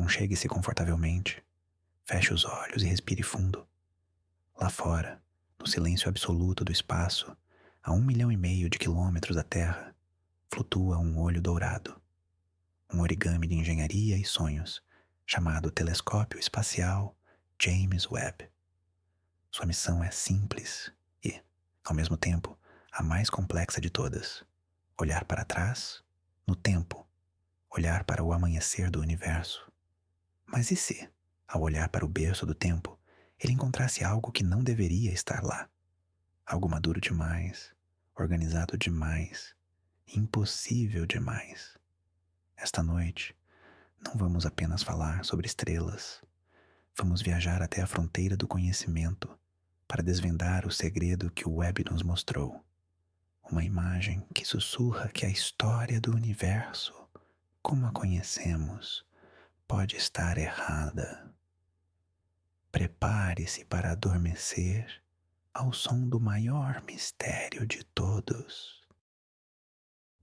Aconchegue-se confortavelmente, feche os olhos e respire fundo. Lá fora, no silêncio absoluto do espaço, a 1,5 milhão de quilômetros da Terra, flutua um olho dourado, um origami de engenharia e sonhos, chamado Telescópio Espacial James Webb. Sua missão é simples e, ao mesmo tempo, a mais complexa de todas: olhar para trás, no tempo, olhar para o amanhecer do universo. Mas e se, ao olhar para o berço do tempo, ele encontrasse algo que não deveria estar lá? Algo maduro demais, organizado demais, impossível demais. Esta noite, não vamos apenas falar sobre estrelas. Vamos viajar até a fronteira do conhecimento para desvendar o segredo que o Webb nos mostrou. Uma imagem que sussurra que a história do universo, como a conhecemos, pode estar errada. Prepare-se para adormecer ao som do maior mistério de todos.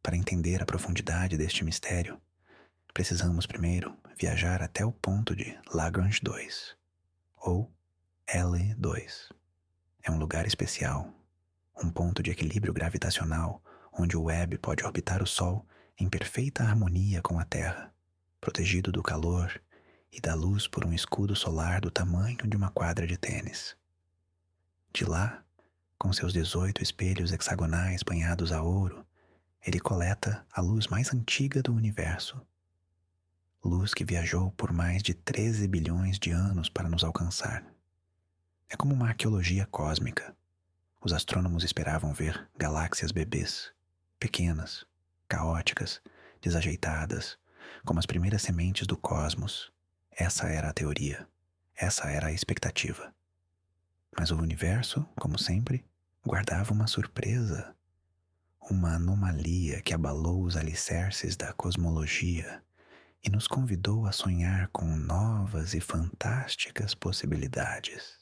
Para entender a profundidade deste mistério, precisamos primeiro viajar até o ponto de Lagrange 2, ou L2. É um lugar especial, um ponto de equilíbrio gravitacional onde o Webb pode orbitar o Sol em perfeita harmonia com a Terra, protegido do calor e da luz por um escudo solar do tamanho de uma quadra de tênis. De lá, com seus 18 espelhos hexagonais banhados a ouro, ele coleta a luz mais antiga do universo. Luz que viajou por mais de 13 bilhões de anos para nos alcançar. É como uma arqueologia cósmica. Os astrônomos esperavam ver galáxias bebês, pequenas, caóticas, desajeitadas, como as primeiras sementes do cosmos. Essa era a teoria, essa era a expectativa. Mas o universo, como sempre, guardava uma surpresa, uma anomalia que abalou os alicerces da cosmologia e nos convidou a sonhar com novas e fantásticas possibilidades.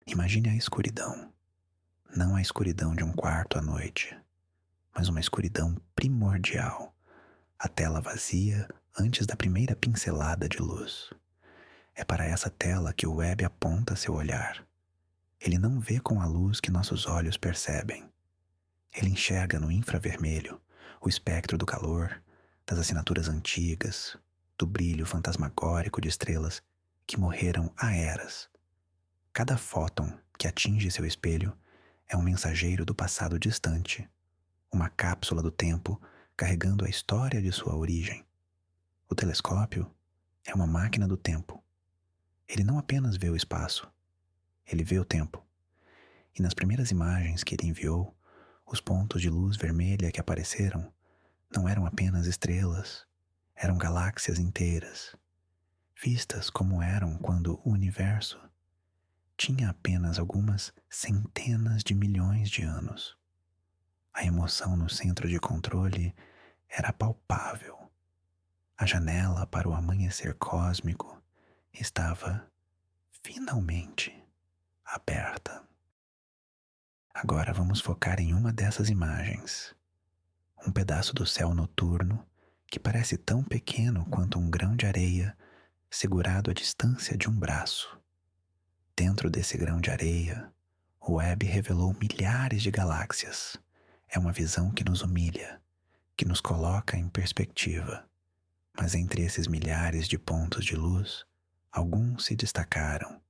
Imagine a escuridão, não a escuridão de um quarto à noite, mas uma escuridão primordial, a tela vazia antes da primeira pincelada de luz. É para essa tela que o Webb aponta seu olhar. Ele não vê com a luz que nossos olhos percebem. Ele enxerga no infravermelho o espectro do calor, das assinaturas antigas, do brilho fantasmagórico de estrelas que morreram há eras. Cada fóton que atinge seu espelho é um mensageiro do passado distante, uma cápsula do tempo carregando a história de sua origem. O telescópio é uma máquina do tempo. Ele não apenas vê o espaço, ele vê o tempo. E nas primeiras imagens que ele enviou, os pontos de luz vermelha que apareceram não eram apenas estrelas, eram galáxias inteiras, vistas como eram quando o universo tinha apenas algumas centenas de milhões de anos. A emoção no centro de controle era palpável. A janela para o amanhecer cósmico estava finalmente aberta. Agora vamos focar em uma dessas imagens. Um pedaço do céu noturno que parece tão pequeno quanto um grão de areia segurado à distância de um braço. Dentro desse grão de areia, o Webb revelou milhares de galáxias. É uma visão que nos humilha, que nos coloca em perspectiva. Mas entre esses milhares de pontos de luz, alguns se destacaram.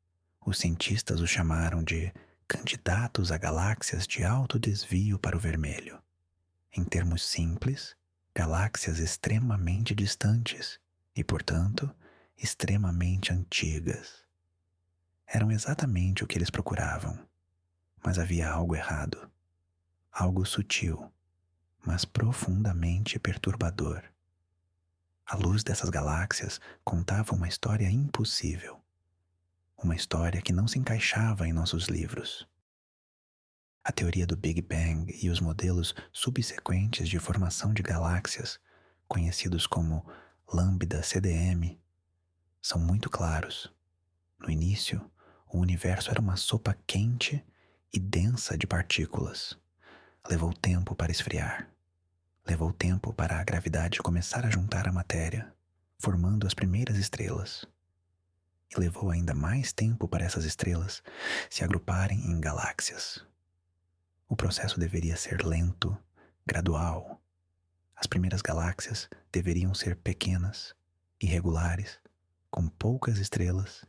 Os cientistas os chamaram de candidatos a galáxias de alto desvio para o vermelho. Em termos simples, galáxias extremamente distantes e, portanto, extremamente antigas. Eram exatamente o que eles procuravam, mas havia algo errado. Algo sutil, mas profundamente perturbador. A luz dessas galáxias contava uma história impossível. Uma história que não se encaixava em nossos livros. A teoria do Big Bang e os modelos subsequentes de formação de galáxias, conhecidos como Lambda CDM, são muito claros. No início, o universo era uma sopa quente e densa de partículas. Levou tempo para esfriar. Levou tempo para a gravidade começar a juntar a matéria. formando as primeiras estrelas. E levou ainda mais tempo para essas estrelas se agruparem em galáxias. O processo deveria ser lento, gradual. As primeiras galáxias deveriam ser pequenas, irregulares, com poucas estrelas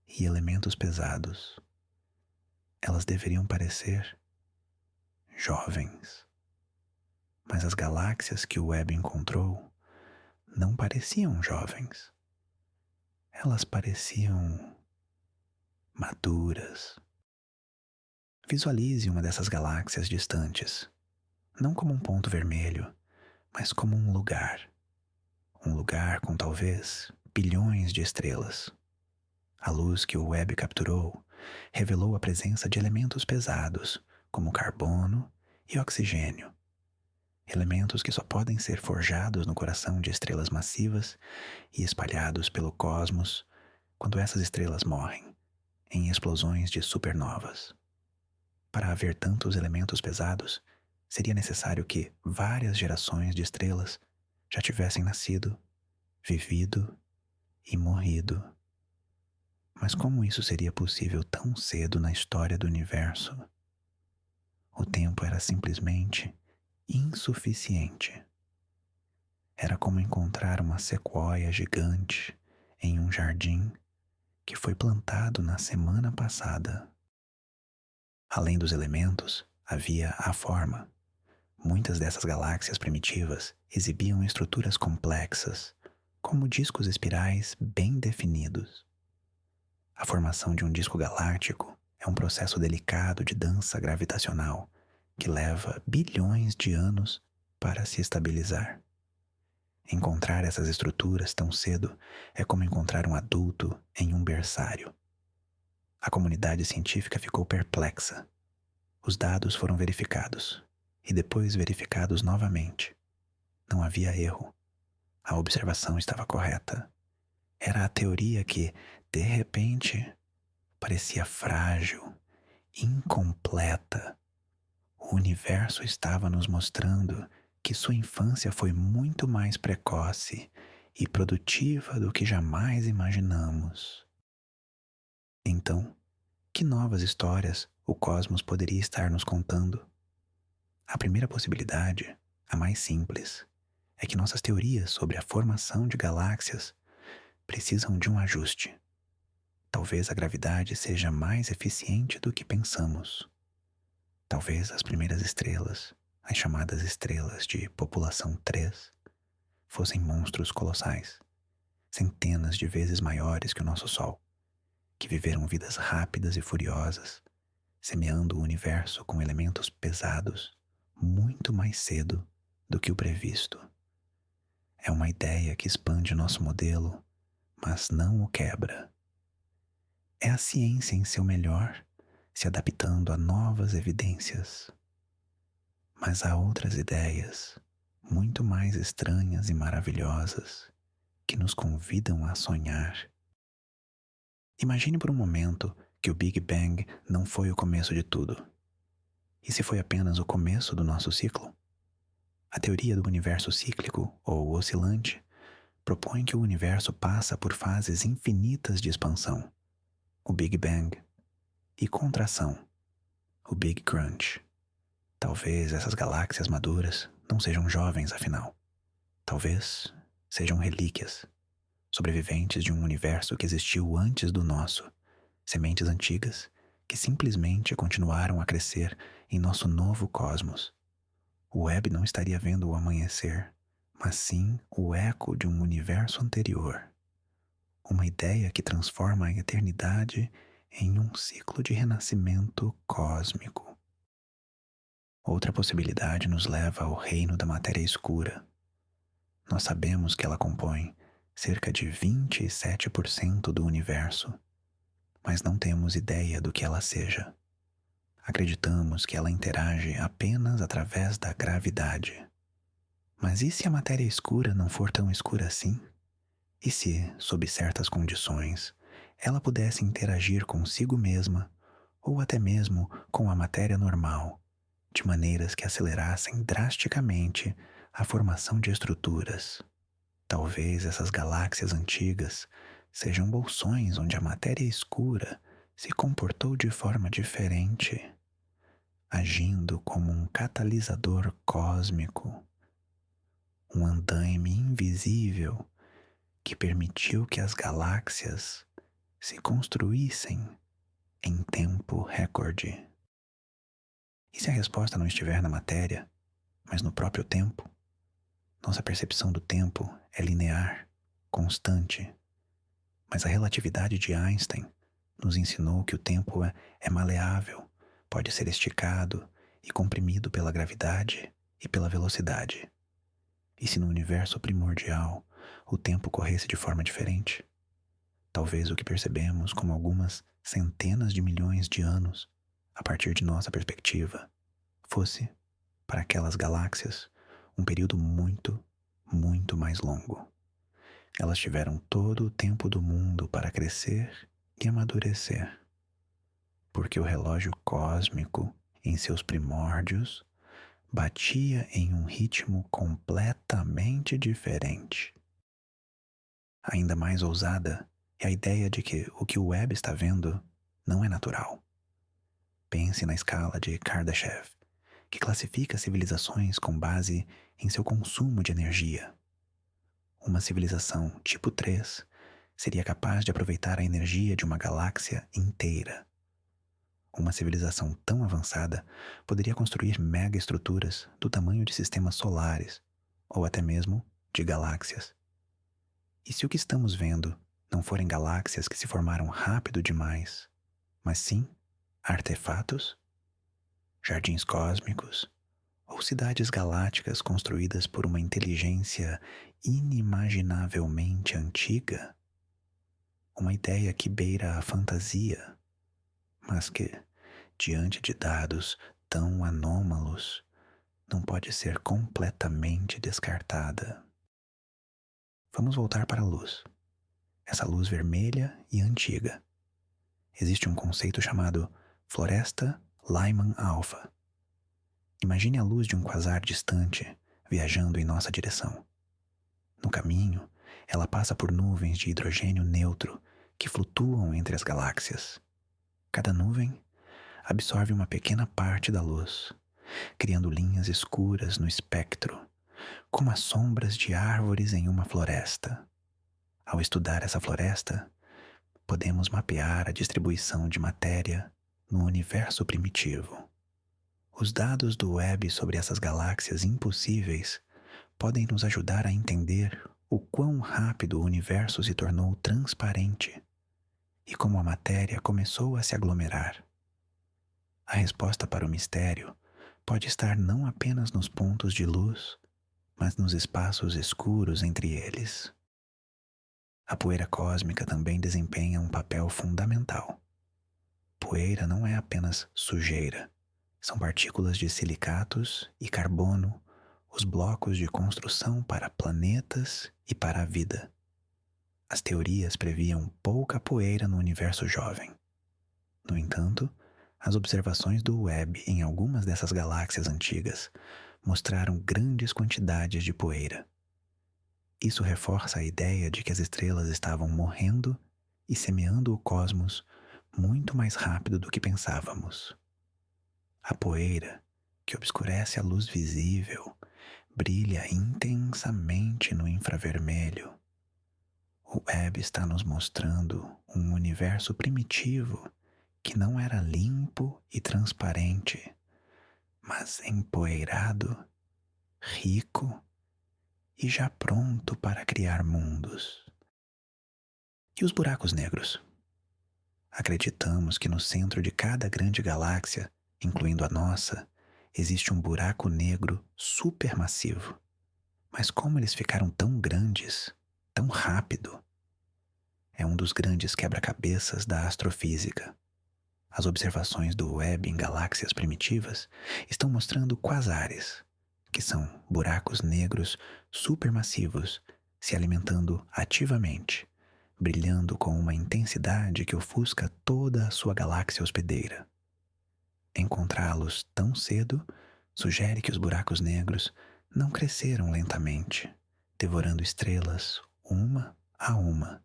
e elementos pesados. Elas deveriam parecer jovens. Mas as galáxias que o Webb encontrou não pareciam jovens. Elas pareciam maduras. Visualize uma dessas galáxias distantes, não como um ponto vermelho, mas como um lugar. Um lugar com talvez bilhões de estrelas. A luz que o Webb capturou revelou a presença de elementos pesados, como carbono e oxigênio. Elementos que só podem ser forjados no coração de estrelas massivas e espalhados pelo cosmos quando essas estrelas morrem, em explosões de supernovas. Para haver tantos elementos pesados, seria necessário que várias gerações de estrelas já tivessem nascido, vivido e morrido. Mas como isso seria possível tão cedo na história do universo? O tempo era simplesmente insuficiente. Era como encontrar uma sequoia gigante em um jardim que foi plantado na semana passada. Além dos elementos, havia a forma. Muitas dessas galáxias primitivas exibiam estruturas complexas, como discos espirais bem definidos. A formação de um disco galáctico é um processo delicado de dança gravitacional que leva bilhões de anos para se estabilizar. Encontrar essas estruturas tão cedo é como encontrar um adulto em um berçário. A comunidade científica ficou perplexa. Os dados foram verificados e depois verificados novamente. Não havia erro. A observação estava correta. Era a teoria que, de repente, parecia frágil, incompleta. O universo estava nos mostrando que sua infância foi muito mais precoce e produtiva do que jamais imaginamos. Então, que novas histórias o cosmos poderia estar nos contando? A primeira possibilidade, a mais simples, é que nossas teorias sobre a formação de galáxias precisam de um ajuste. Talvez a gravidade seja mais eficiente do que pensamos. Talvez as primeiras estrelas, as chamadas estrelas de população 3, fossem monstros colossais, centenas de vezes maiores que o nosso Sol, que viveram vidas rápidas e furiosas, semeando o universo com elementos pesados muito mais cedo do que o previsto. É uma ideia que expande nosso modelo, mas não o quebra. É a ciência em seu melhor, se adaptando a novas evidências. Mas há outras ideias, muito mais estranhas e maravilhosas, que nos convidam a sonhar. Imagine por um momento que o Big Bang não foi o começo de tudo. E se foi apenas o começo do nosso ciclo? A teoria do universo cíclico, ou oscilante, propõe que o universo passa por fases infinitas de expansão, o Big Bang, e contração, o Big Crunch. Talvez essas galáxias maduras não sejam jovens, afinal. Talvez sejam relíquias, sobreviventes de um universo que existiu antes do nosso, sementes antigas que simplesmente continuaram a crescer em nosso novo cosmos. O Webb não estaria vendo o amanhecer, mas sim o eco de um universo anterior. Uma ideia que transforma a eternidade em um ciclo de renascimento cósmico. Outra possibilidade nos leva ao reino da matéria escura. Nós sabemos que ela compõe cerca de 27% do universo, mas não temos ideia do que ela seja. Acreditamos que ela interage apenas através da gravidade. Mas e se a matéria escura não for tão escura assim? E se, sob certas condições, ela pudesse interagir consigo mesma ou até mesmo com a matéria normal, de maneiras que acelerassem drasticamente a formação de estruturas? Talvez essas galáxias antigas sejam bolsões onde a matéria escura se comportou de forma diferente, agindo como um catalisador cósmico, um andaime invisível que permitiu que as galáxias se construíssem em tempo recorde. E se a resposta não estiver na matéria, mas no próprio tempo? Nossa percepção do tempo é linear, constante, mas a relatividade de Einstein nos ensinou que o tempo é maleável, pode ser esticado e comprimido pela gravidade e pela velocidade. E se no universo primordial o tempo corresse de forma diferente? Talvez o que percebemos como algumas centenas de milhões de anos, a partir de nossa perspectiva, fosse, para aquelas galáxias, um período muito, muito mais longo. Elas tiveram todo o tempo do mundo para crescer e amadurecer, porque o relógio cósmico, em seus primórdios, batia em um ritmo completamente diferente. Ainda mais ousada é a ideia de que o que o Webb está vendo não é natural. Pense na escala de Kardashev, que classifica civilizações com base em seu consumo de energia. Uma civilização tipo 3 seria capaz de aproveitar a energia de uma galáxia inteira. Uma civilização tão avançada poderia construir megaestruturas do tamanho de sistemas solares, ou até mesmo de galáxias. E se o que estamos vendo não forem galáxias que se formaram rápido demais, mas sim artefatos, jardins cósmicos ou cidades galácticas construídas por uma inteligência inimaginavelmente antiga? Uma ideia que beira a fantasia, mas que, diante de dados tão anômalos, não pode ser completamente descartada. Vamos voltar para a luz. Essa luz vermelha e antiga. Existe um conceito chamado floresta Lyman alfa. Imagine a luz de um quasar distante viajando em nossa direção. No caminho, ela passa por nuvens de hidrogênio neutro que flutuam entre as galáxias. Cada nuvem absorve uma pequena parte da luz, criando linhas escuras no espectro, como as sombras de árvores em uma floresta. Ao estudar essa floresta, podemos mapear a distribuição de matéria no universo primitivo. Os dados do Webb sobre essas galáxias impossíveis podem nos ajudar a entender o quão rápido o universo se tornou transparente e como a matéria começou a se aglomerar. A resposta para o mistério pode estar não apenas nos pontos de luz, mas nos espaços escuros entre eles. A poeira cósmica também desempenha um papel fundamental. Poeira não é apenas sujeira. São partículas de silicatos e carbono, os blocos de construção para planetas e para a vida. As teorias previam pouca poeira no universo jovem. No entanto, as observações do Webb em algumas dessas galáxias antigas mostraram grandes quantidades de poeira. Isso reforça a ideia de que as estrelas estavam morrendo e semeando o cosmos muito mais rápido do que pensávamos. A poeira, que obscurece a luz visível, brilha intensamente no infravermelho. O Webb está nos mostrando um universo primitivo que não era limpo e transparente, mas empoeirado, rico e já pronto para criar mundos. E os buracos negros? Acreditamos que no centro de cada grande galáxia, incluindo a nossa, existe um buraco negro supermassivo. Mas como eles ficaram tão grandes, tão rápido? É um dos grandes quebra-cabeças da astrofísica. As observações do Webb em galáxias primitivas estão mostrando quasares, que são buracos negros supermassivos se alimentando ativamente, brilhando com uma intensidade que ofusca toda a sua galáxia hospedeira. Encontrá-los tão cedo sugere que os buracos negros não cresceram lentamente, devorando estrelas uma a uma.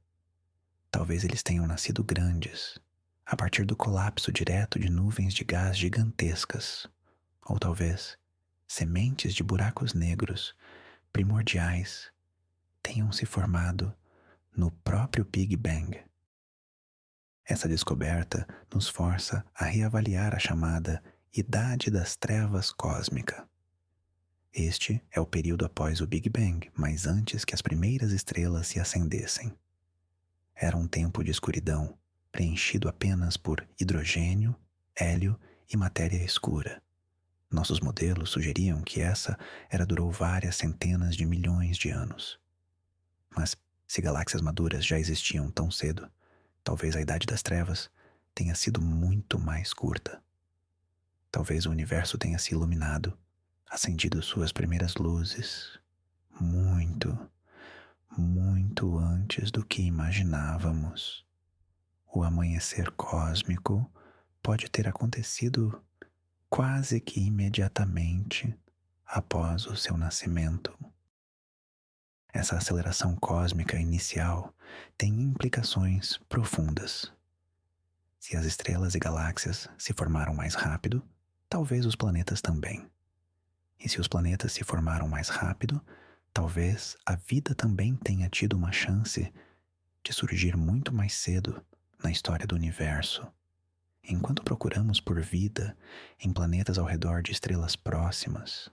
Talvez eles tenham nascido grandes, a partir do colapso direto de nuvens de gás gigantescas, ou talvez sementes de buracos negros primordiais tenham se formado no próprio Big Bang. Essa descoberta nos força a reavaliar a chamada Idade das Trevas Cósmica. Este é o período após o Big Bang, mas antes que as primeiras estrelas se acendessem. Era um tempo de escuridão, preenchido apenas por hidrogênio, hélio e matéria escura. Nossos modelos sugeriam que essa era durou várias centenas de milhões de anos. Mas, se galáxias maduras já existiam tão cedo, talvez a Idade das Trevas tenha sido muito mais curta. Talvez o universo tenha se iluminado, acendido suas primeiras luzes, muito, muito antes do que imaginávamos. O amanhecer cósmico pode ter acontecido quase que imediatamente após o seu nascimento. Essa aceleração cósmica inicial tem implicações profundas. Se as estrelas e galáxias se formaram mais rápido, talvez os planetas também. E se os planetas se formaram mais rápido, talvez a vida também tenha tido uma chance de surgir muito mais cedo na história do universo. Enquanto procuramos por vida em planetas ao redor de estrelas próximas,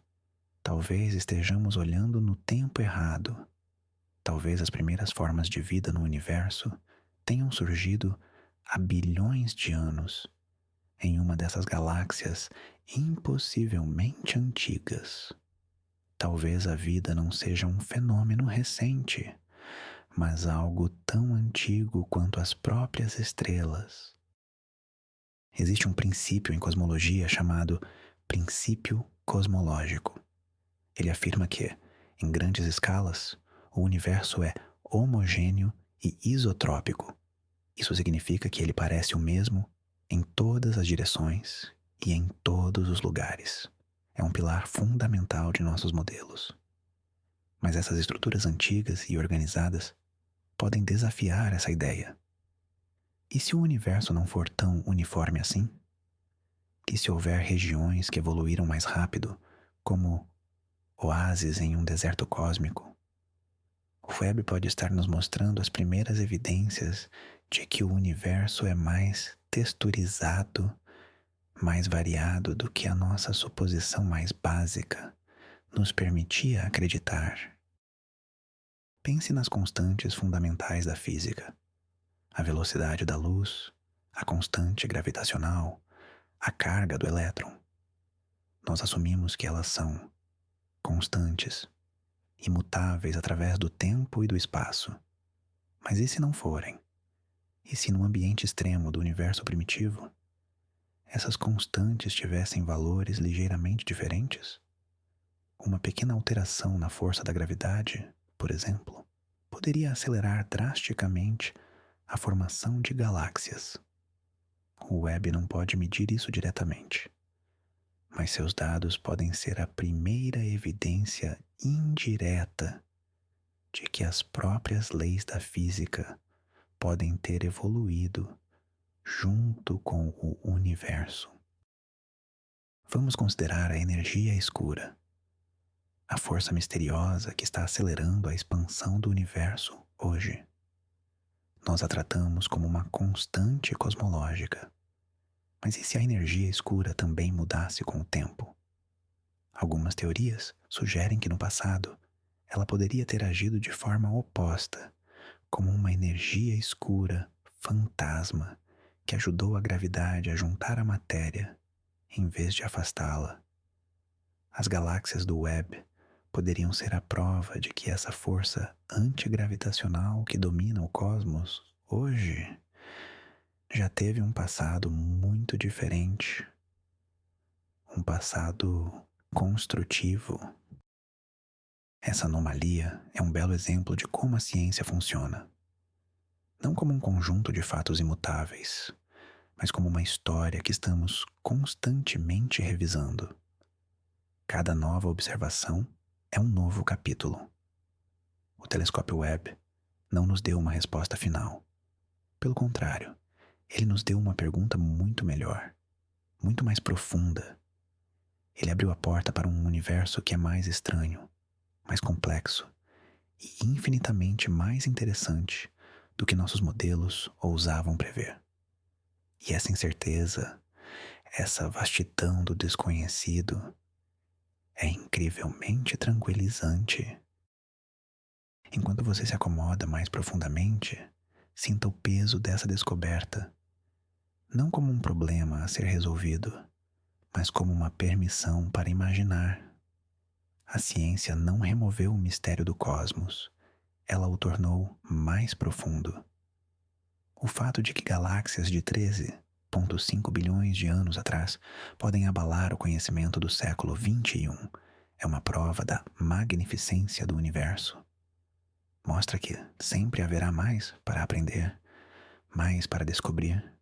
talvez estejamos olhando no tempo errado. Talvez as primeiras formas de vida no universo tenham surgido há bilhões de anos, em uma dessas galáxias impossivelmente antigas. Talvez a vida não seja um fenômeno recente, mas algo tão antigo quanto as próprias estrelas. Existe um princípio em cosmologia chamado princípio cosmológico. Ele afirma que, em grandes escalas, o universo é homogêneo e isotrópico. Isso significa que ele parece o mesmo em todas as direções e em todos os lugares. É um pilar fundamental de nossos modelos. Mas essas estruturas antigas e organizadas podem desafiar essa ideia. E se o universo não for tão uniforme assim? E se houver regiões que evoluíram mais rápido, como oásis em um deserto cósmico? O Webb pode estar nos mostrando as primeiras evidências de que o universo é mais texturizado, mais variado do que a nossa suposição mais básica nos permitia acreditar. Pense nas constantes fundamentais da física: a velocidade da luz, a constante gravitacional, a carga do elétron. Nós assumimos que elas são constantes, imutáveis através do tempo e do espaço. Mas e se não forem? E se no ambiente extremo do universo primitivo, essas constantes tivessem valores ligeiramente diferentes? Uma pequena alteração na força da gravidade, por exemplo, poderia acelerar drasticamente a formação de galáxias. O Webb não pode medir isso diretamente, mas seus dados podem ser a primeira evidência indireta de que as próprias leis da física podem ter evoluído junto com o universo. Vamos considerar a energia escura, a força misteriosa que está acelerando a expansão do universo hoje. Nós a tratamos como uma constante cosmológica. Mas e se a energia escura também mudasse com o tempo? Algumas teorias sugerem que no passado ela poderia ter agido de forma oposta, como uma energia escura, fantasma, que ajudou a gravidade a juntar a matéria em vez de afastá-la. As galáxias do Webb poderiam ser a prova de que essa força antigravitacional que domina o cosmos hoje já teve um passado muito diferente, um passado construtivo. Essa anomalia é um belo exemplo de como a ciência funciona. Não como um conjunto de fatos imutáveis, mas como uma história que estamos constantemente revisando. Cada nova observação é um novo capítulo. O telescópio Webb não nos deu uma resposta final. Pelo contrário, ele nos deu uma pergunta muito melhor, muito mais profunda. Ele abriu a porta para um universo que é mais estranho, mais complexo e infinitamente mais interessante do que nossos modelos ousavam prever. E essa incerteza, essa vastidão do desconhecido, é incrivelmente tranquilizante. Enquanto você se acomoda mais profundamente, sinta o peso dessa descoberta, não como um problema a ser resolvido, mas como uma permissão para imaginar. A ciência não removeu o mistério do cosmos, ela o tornou mais profundo. O fato de que galáxias de 13,5 bilhões de anos atrás podem abalar o conhecimento do século XXI é uma prova da magnificência do universo. Mostra que sempre haverá mais para aprender, mais para descobrir,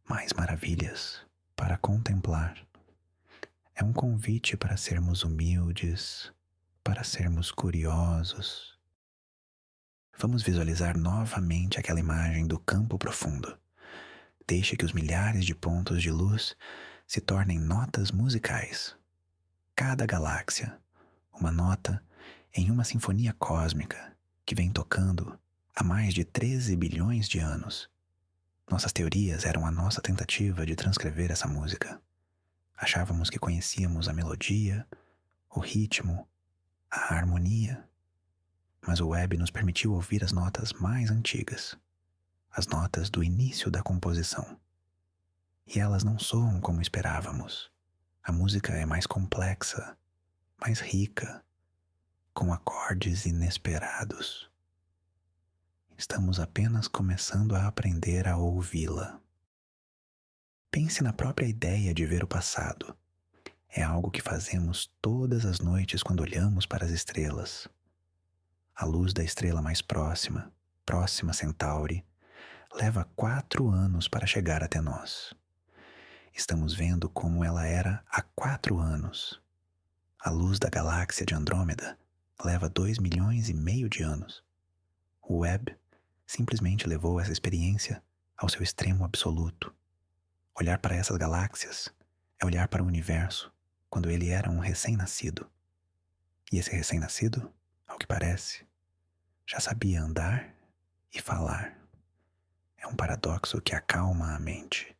mais maravilhas para contemplar. É um convite para sermos humildes, para sermos curiosos. Vamos visualizar novamente aquela imagem do campo profundo. Deixe que os milhares de pontos de luz se tornem notas musicais. Cada galáxia, uma nota em uma sinfonia cósmica que vem tocando há mais de 13 bilhões de anos. Nossas teorias eram a nossa tentativa de transcrever essa música. Achávamos que conhecíamos a melodia, o ritmo, a harmonia, mas o Webb nos permitiu ouvir as notas mais antigas, as notas do início da composição. E elas não soam como esperávamos. A música é mais complexa, mais rica, com acordes inesperados. Estamos apenas começando a aprender a ouvi-la. Pense na própria ideia de ver o passado. É algo que fazemos todas as noites quando olhamos para as estrelas. A luz da estrela mais próxima, Próxima Centauri, leva 4 anos para chegar até nós. Estamos vendo como ela era há 4 anos. A luz da galáxia de Andrômeda leva 2,5 milhões de anos. O Webb simplesmente levou essa experiência ao seu extremo absoluto. Olhar para essas galáxias é olhar para o universo quando ele era um recém-nascido. E esse recém-nascido, ao que parece, já sabia andar e falar. É um paradoxo que acalma a mente,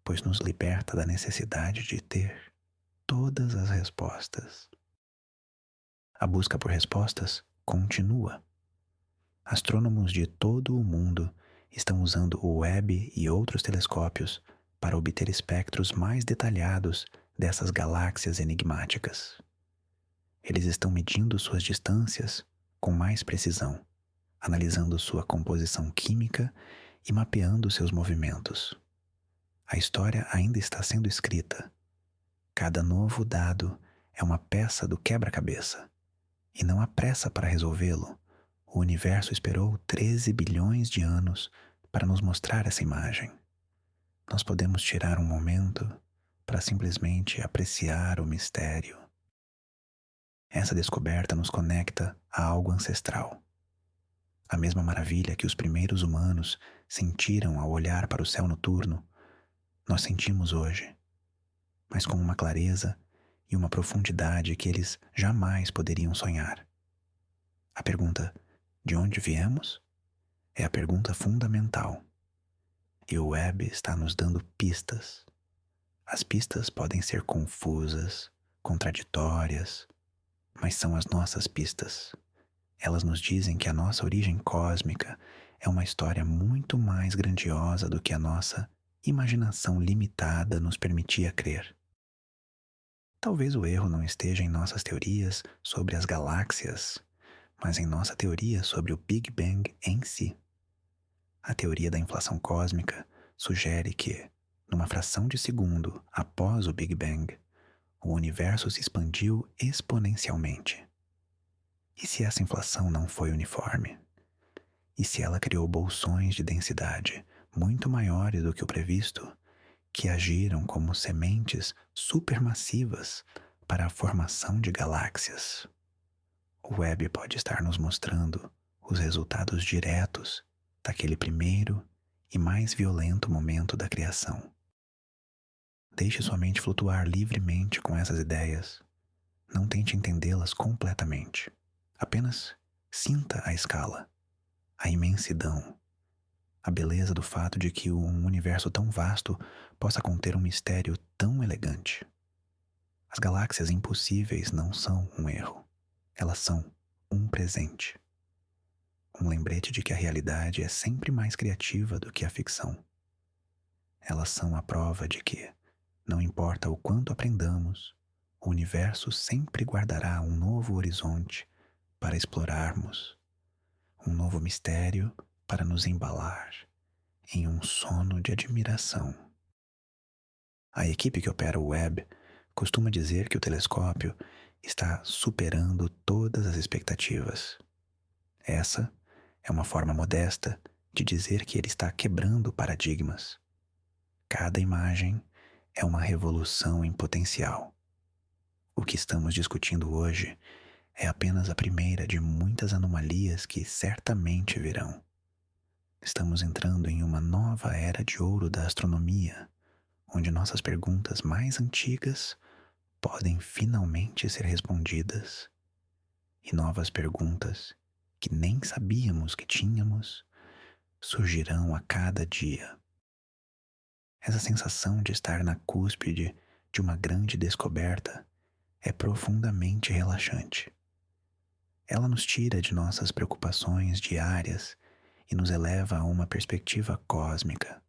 pois nos liberta da necessidade de ter todas as respostas. A busca por respostas continua. Astrônomos de todo o mundo estão usando o Webb e outros telescópios para obter espectros mais detalhados dessas galáxias enigmáticas. Eles estão medindo suas distâncias com mais precisão, analisando sua composição química e mapeando seus movimentos. A história ainda está sendo escrita. Cada novo dado é uma peça do quebra-cabeça, e não há pressa para resolvê-lo. O universo esperou 13 bilhões de anos para nos mostrar essa imagem. Nós podemos tirar um momento para simplesmente apreciar o mistério. Essa descoberta nos conecta a algo ancestral. A mesma maravilha que os primeiros humanos sentiram ao olhar para o céu noturno, nós sentimos hoje, mas com uma clareza e uma profundidade que eles jamais poderiam sonhar. A pergunta de onde viemos é a pergunta fundamental. E o Webb está nos dando pistas. As pistas podem ser confusas, contraditórias, mas são as nossas pistas. Elas nos dizem que a nossa origem cósmica é uma história muito mais grandiosa do que a nossa imaginação limitada nos permitia crer. Talvez o erro não esteja em nossas teorias sobre as galáxias, mas em nossa teoria sobre o Big Bang em si. A teoria da inflação cósmica sugere que, numa fração de segundo após o Big Bang, o universo se expandiu exponencialmente. E se essa inflação não foi uniforme? E se ela criou bolsões de densidade muito maiores do que o previsto, que agiram como sementes supermassivas para a formação de galáxias? o web pode estar nos mostrando os resultados diretos daquele primeiro e mais violento momento da criação. Deixe sua mente flutuar livremente com essas ideias. Não tente entendê-las completamente. Apenas sinta a escala, a imensidão, a beleza do fato de que um universo tão vasto possa conter um mistério tão elegante. As galáxias impossíveis não são um erro. Elas são um presente. Um lembrete de que a realidade é sempre mais criativa do que a ficção. Elas são a prova de que, não importa o quanto aprendamos, o universo sempre guardará um novo horizonte para explorarmos, um novo mistério para nos embalar em um sono de admiração. A equipe que opera o web costuma dizer que o telescópio está superando todas as expectativas. Essa é uma forma modesta de dizer que ele está quebrando paradigmas. Cada imagem é uma revolução em potencial. O que estamos discutindo hoje é apenas a primeira de muitas anomalias que certamente virão. Estamos entrando em uma nova era de ouro da astronomia, onde nossas perguntas mais antigas podem finalmente ser respondidas, e novas perguntas que nem sabíamos que tínhamos surgirão a cada dia. Essa sensação de estar na cúspide de uma grande descoberta é profundamente relaxante. Ela nos tira de nossas preocupações diárias e nos eleva a uma perspectiva cósmica.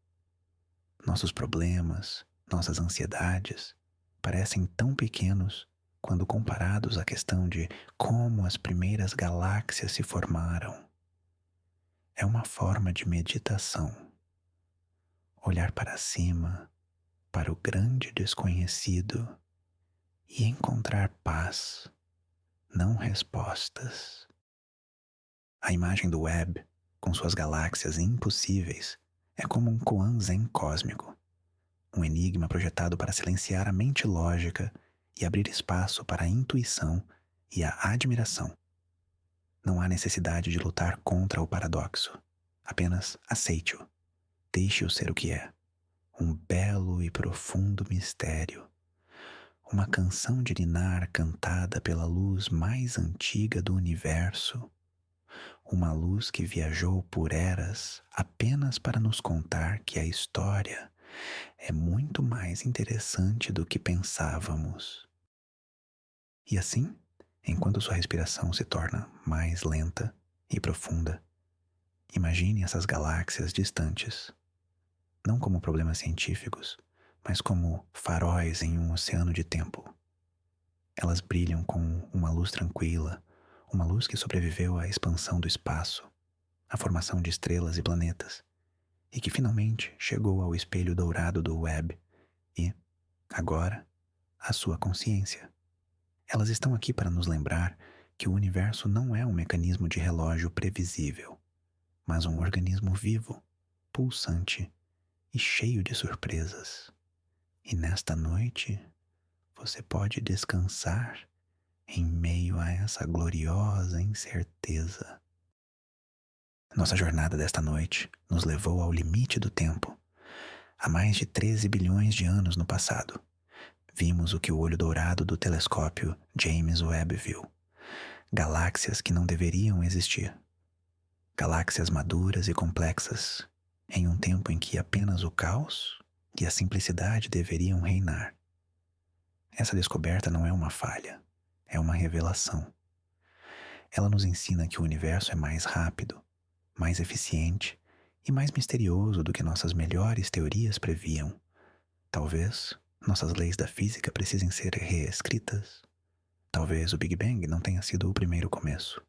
Nossos problemas, nossas ansiedades parecem tão pequenos quando comparados à questão de como as primeiras galáxias se formaram. É uma forma de meditação. Olhar para cima, para o grande desconhecido e encontrar paz, não respostas. A imagem do web, com suas galáxias impossíveis, é como um koan zen cósmico, um enigma projetado para silenciar a mente lógica e abrir espaço para a intuição e a admiração. Não há necessidade de lutar contra o paradoxo. Apenas aceite-o. Deixe-o ser o que é. Um belo e profundo mistério. Uma canção de ninar cantada pela luz mais antiga do universo. Uma luz que viajou por eras apenas para nos contar que a história é muito mais interessante do que pensávamos. E assim, enquanto sua respiração se torna mais lenta e profunda, imagine essas galáxias distantes, não como problemas científicos, mas como faróis em um oceano de tempo. Elas brilham com uma luz tranquila, uma luz que sobreviveu à expansão do espaço, à formação de estrelas e planetas, e que finalmente chegou ao espelho dourado do web e, agora, à sua consciência. Elas estão aqui para nos lembrar que o universo não é um mecanismo de relógio previsível, mas um organismo vivo, pulsante e cheio de surpresas. E nesta noite, você pode descansar em meio a essa gloriosa incerteza. Nossa jornada desta noite nos levou ao limite do tempo, há mais de 13 bilhões de anos no passado. Vimos o que o olho dourado do telescópio James Webb viu. Galáxias que não deveriam existir. Galáxias maduras e complexas, em um tempo em que apenas o caos e a simplicidade deveriam reinar. Essa descoberta não é uma falha, é uma revelação. Ela nos ensina que o universo é mais rápido, mais eficiente e mais misterioso do que nossas melhores teorias previam. Talvez nossas leis da física precisem ser reescritas. Talvez o Big Bang não tenha sido o primeiro começo.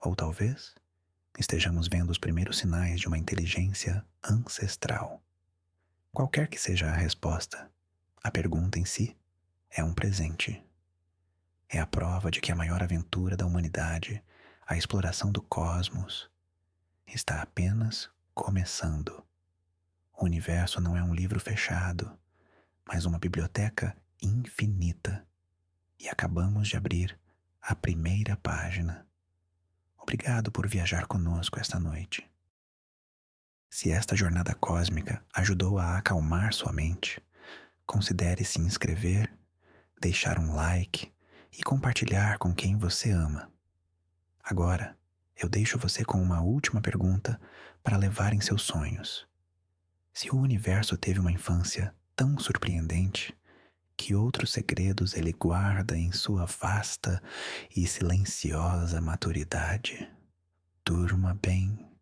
Ou talvez estejamos vendo os primeiros sinais de uma inteligência ancestral. Qualquer que seja a resposta, a pergunta em si é um presente. É a prova de que a maior aventura da humanidade, a exploração do cosmos, está apenas começando. O universo não é um livro fechado, mas uma biblioteca infinita. E acabamos de abrir a primeira página. Obrigado por viajar conosco esta noite. Se esta jornada cósmica ajudou a acalmar sua mente, considere se inscrever, deixar um like e compartilhar com quem você ama. Agora, eu deixo você com uma última pergunta para levar em seus sonhos. Se o universo teve uma infância tão surpreendente, que outros segredos ele guarda em sua vasta e silenciosa maturidade? Durma bem.